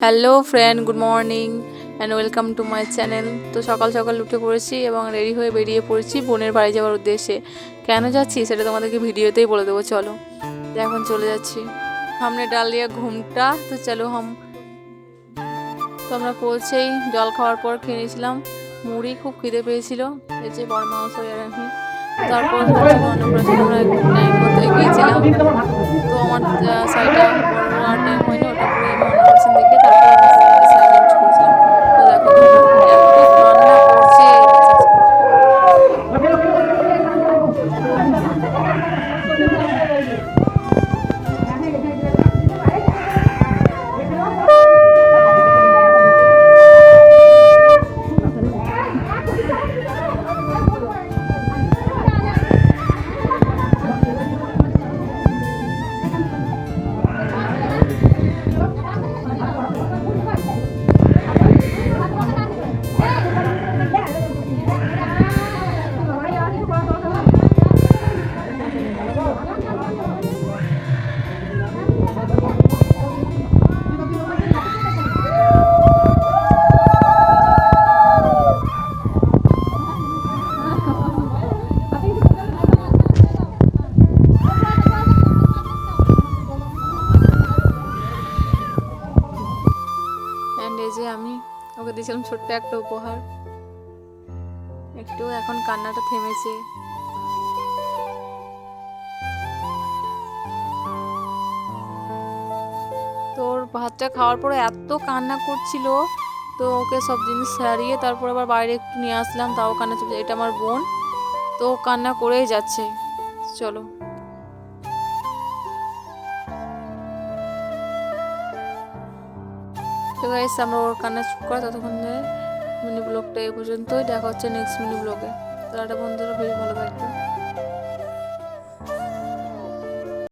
Hello friend, good morning and welcome to my channel. তো সকাল সকাল উঠে পড়েছি এবং রেডি হয়ে বেরিয়ে পড়েছি বোনের বাড়ি যাওয়ার উদ্দেশ্যে। কেন যাচ্ছি সেটা তোমাদেরকে ভিডিওতেই বলে দেবো, চলো। তো এখন চলে যাচ্ছি। সামনে ডালিয়া ঘুমটা, তো চলো তো আমরা পৌঁছেই জল খাওয়ার পর খেয়ে নিয়েছিলাম মুড়ি। খুব খিদে পেয়েছিল, এই যে বড় মাংস আর আমি। তারপর হচ্ছিল অন্নপ্রাশন, আমরা টাইম মতো এগিয়েছিলাম। তো আমার শাড়িটা পরার টাইম হয়নি, ওটা পরে আমি অন্নপ্রাশন দেখে তারপর আমি শাড়ি চেঞ্জ করেছিলাম। তো দেখো তোমরা, এত কান্না করছে বাচ্চা অ্যান্ড এই যে আমি ওকে দিয়েছিলাম ছোট্ট একটা উপহার। একটু এখন কান্নাটা থেমেছে। তোর ভাতটা খাওয়ার পরে এত কান্না করছিল, তো ওকে সব জিনিস সারিয়ে তারপর আবার বাইরে একটু নিয়ে আসলাম, তাও কান্না চলছে। এটা আমার বোন, তো কান্না করেই যাচ্ছে। চলো। তো গাইস, আমরা ওর কান্না চুপ করা ততক্ষণ মিনি ব্লগটা এই পর্যন্তই। দেখা হচ্ছে নেক্সট মিনি ব্লগে। তো একটা বন্ধুরা বেশ ভালো থাকবে।